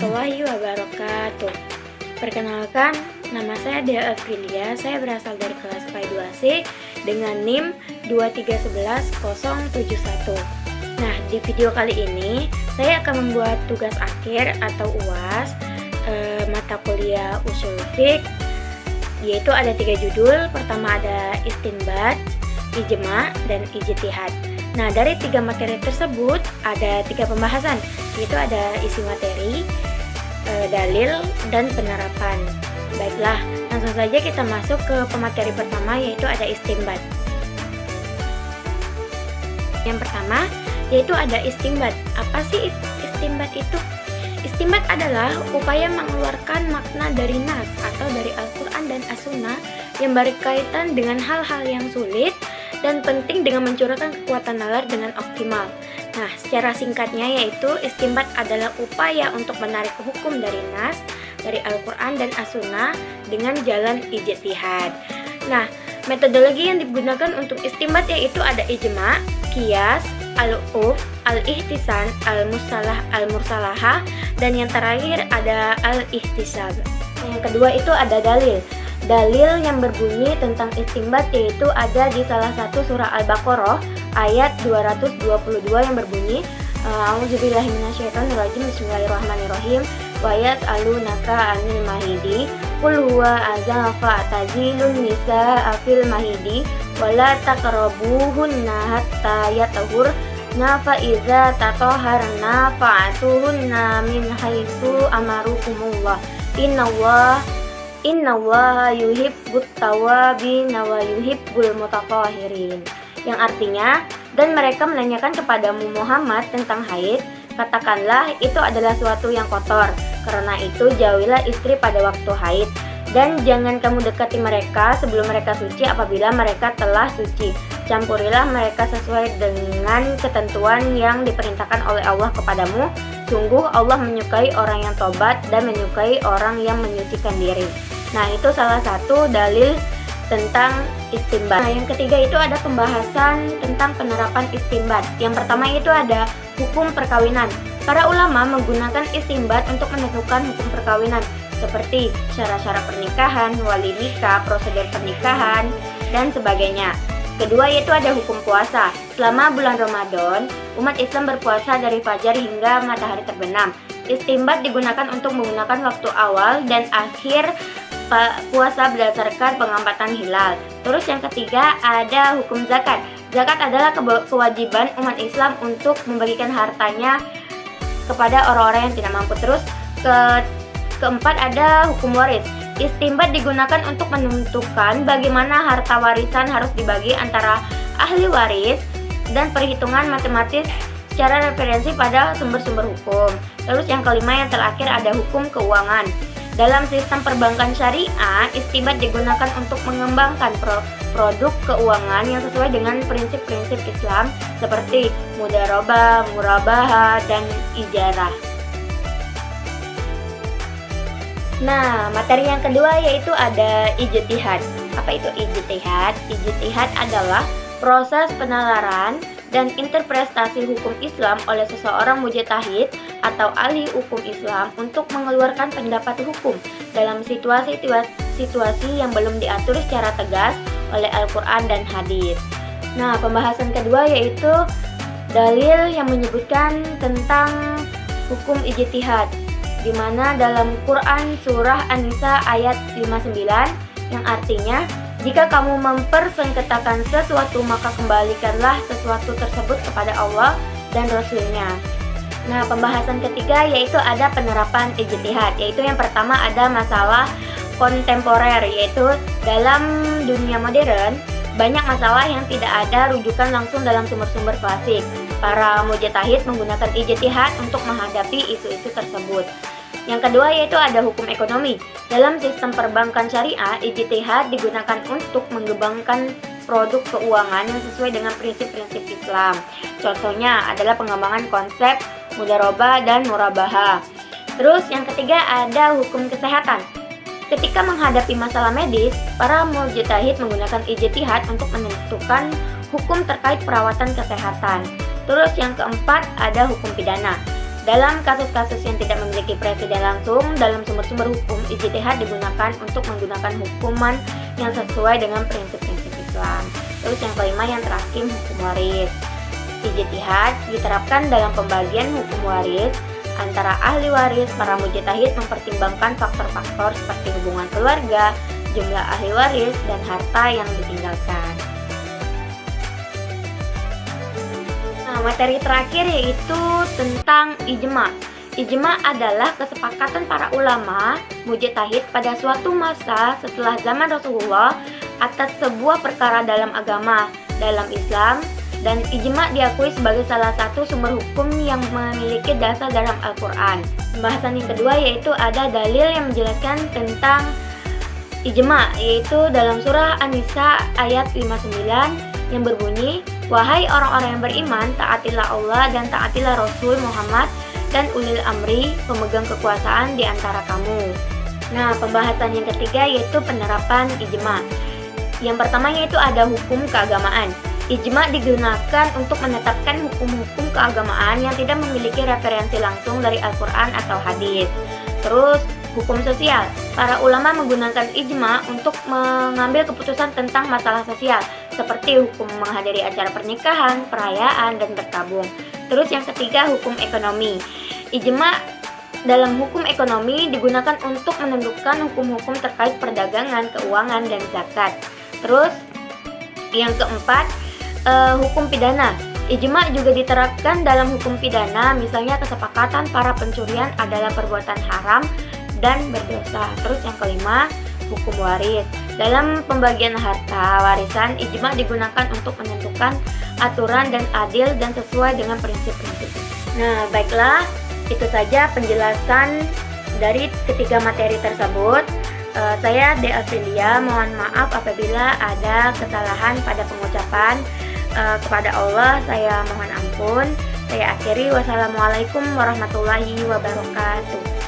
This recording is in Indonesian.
warahmatullahi wabarakatuh. Perkenalkan, nama saya Dea Aprilia. Saya berasal dari kelas PAI 2C dengan NIM 2311071. Nah, di video kali ini saya akan membuat tugas akhir atau UAS mata kuliah Ushul Fiqh, yaitu ada 3 judul. Pertama ada istinbat, ijma, dan ijtihad. Nah, dari 3 materi tersebut ada 3 pembahasan, yaitu ada isi materi, dalil, dan penerapan. Baiklah, langsung saja kita masuk ke pemateri pertama, yaitu ada istinbat. Yang pertama yaitu ada istinbat. Apa sih istinbat itu? Istinbat adalah upaya mengeluarkan makna dari nas atau dari Al-Quran dan As-Sunnah yang berkaitan dengan hal-hal yang sulit dan penting dengan mencurahkan kekuatan nalar dengan optimal. Nah, secara singkatnya yaitu istinbat adalah upaya untuk menarik hukum dari nas, dari Al-Quran dan As-Sunnah dengan jalan ijtihad. Nah, metodologi yang digunakan untuk istinbat yaitu ada ijma, qiyas, al-uf, al-ihtisan, al-musalah, al-mursalahah, dan yang terakhir ada al-ihtisab. Yang kedua itu ada dalil. Dalil yang berbunyi tentang istinbat yaitu ada di salah satu surah Al-Baqarah ayat 222 yang berbunyi A'udzubillahiminasyaitonirrajim, bismillahirrahmanirrahim, wa yas'alunaka 'anil mahidi qul huwa azan fa'tazilun nisaa fil mahidi wa la taqrabuhunna hatta yatahur fa iza tatahharna fa'atuhunna min haitsu amarukumullah innallaha yuhibbut tawwabin wa yuhibbul mutatahhirin. Yang artinya, dan mereka menanyakan kepadamu Muhammad tentang haid, katakanlah itu adalah suatu yang kotor. Karena itu jauhilah istri pada waktu haid, dan jangan kamu dekati mereka sebelum mereka suci apabila mereka telah suci. Campurilah mereka sesuai dengan ketentuan yang diperintahkan oleh Allah kepadamu. Sungguh Allah menyukai orang yang tobat dan menyukai orang yang menyucikan diri. Nah, itu salah satu dalil tentang istinbat. Nah, yang ketiga itu ada pembahasan tentang penerapan istinbat. Yang pertama itu ada hukum perkawinan. Para ulama menggunakan istinbat untuk menentukan hukum perkawinan seperti syarat-syarat pernikahan, wali nikah, prosedur pernikahan, dan sebagainya. Kedua yaitu ada hukum puasa. Selama bulan Ramadan, umat Islam berpuasa dari fajar hingga matahari terbenam. Istinbat digunakan untuk menggunakan waktu awal dan akhir puasa berdasarkan pengamatan hilal. Terus yang ketiga ada hukum zakat. Zakat adalah kewajiban umat Islam untuk membagikan hartanya kepada orang-orang yang tidak mampu. Terus keempat ada hukum waris. Istinbat digunakan untuk menentukan bagaimana harta warisan harus dibagi antara ahli waris dan perhitungan matematis secara referensi pada sumber-sumber hukum. Terus yang kelima yang terakhir ada hukum keuangan. Dalam sistem perbankan syariah, istinbat digunakan untuk mengembangkan produk keuangan yang sesuai dengan prinsip-prinsip Islam seperti mudharabah, murabahah, dan ijarah. Nah, materi yang kedua yaitu ada ijtihad. Apa itu ijtihad? Ijtihad adalah proses penalaran dan interpretasi hukum Islam oleh seseorang mujtahid atau ahli hukum Islam untuk mengeluarkan pendapat hukum dalam situasi yang belum diatur secara tegas oleh Al-Quran dan hadis. Nah, pembahasan kedua yaitu dalil yang menyebutkan tentang hukum ijtihad, di mana dalam Quran surah An-Nisa ayat 59 yang artinya, jika kamu mempersengketakan sesuatu maka kembalikanlah sesuatu tersebut kepada Allah dan Rasul-Nya. Nah, pembahasan ketiga yaitu ada penerapan ijtihad, yaitu yang pertama ada masalah kontemporer, yaitu dalam dunia modern banyak masalah yang tidak ada rujukan langsung dalam sumber-sumber klasik. Para mujtahid menggunakan ijtihad untuk menghadapi isu-isu tersebut. Yang kedua yaitu ada hukum ekonomi. Dalam sistem perbankan syariah, ijtihad digunakan untuk mengembangkan produk keuangan yang sesuai dengan prinsip-prinsip Islam. Contohnya adalah pengembangan konsep mudharabah dan murabahah. Terus yang ketiga ada hukum kesehatan. Ketika menghadapi masalah medis, para mujtahid menggunakan ijtihad untuk menentukan hukum terkait perawatan kesehatan. Terus yang keempat ada hukum pidana. Dalam kasus-kasus yang tidak memiliki presiden langsung, dalam sumber-sumber hukum, ijtihad digunakan untuk menggunakan hukuman yang sesuai dengan prinsip-prinsip Islam. Terus yang kelima, yang terakhir, hukum waris. Ijtihad diterapkan dalam pembagian hukum waris antara ahli waris. Para mujtahid mempertimbangkan faktor-faktor seperti hubungan keluarga, jumlah ahli waris, dan harta yang ditinggalkan. Nah, materi terakhir yaitu tentang ijma. Ijma adalah kesepakatan para ulama mujtahid pada suatu masa setelah zaman Rasulullah atas sebuah perkara dalam agama. Dalam Islam, dan ijma diakui sebagai salah satu sumber hukum yang memiliki dasar dalam Al-Quran. Pembahasan yang kedua yaitu ada dalil yang menjelaskan tentang ijma, yaitu dalam surah An-Nisa ayat 59 yang berbunyi, "Wahai orang-orang yang beriman, taatilah Allah dan taatilah Rasul Muhammad dan ulil amri, pemegang kekuasaan di antara kamu." Nah, pembahasan yang ketiga yaitu penerapan ijma. Yang pertama yaitu ada hukum keagamaan. Ijma digunakan untuk menetapkan hukum-hukum keagamaan yang tidak memiliki referensi langsung dari Al-Quran atau hadis. Terus, hukum sosial. Para ulama menggunakan ijma untuk mengambil keputusan tentang masalah sosial, seperti hukum menghadiri acara pernikahan, perayaan, dan bertabung. Terus yang ketiga, hukum ekonomi. Ijma dalam hukum ekonomi digunakan untuk menentukan hukum-hukum terkait perdagangan, keuangan, dan zakat. Terus, yang keempat, hukum pidana. Ijma juga diterapkan dalam hukum pidana, misalnya kesepakatan para pencurian adalah perbuatan haram dan berdosa. Terus yang kelima, hukum waris. Dalam pembagian harta warisan, ijma digunakan untuk menentukan aturan dan adil dan sesuai dengan prinsip-prinsip. Nah, baiklah, itu saja penjelasan dari ketiga materi tersebut. Saya Dea Frilia, mohon maaf apabila ada kesalahan pada pengucapan. Kepada Allah saya mohon ampun. Saya akhiri, wassalamualaikum warahmatullahi wabarakatuh.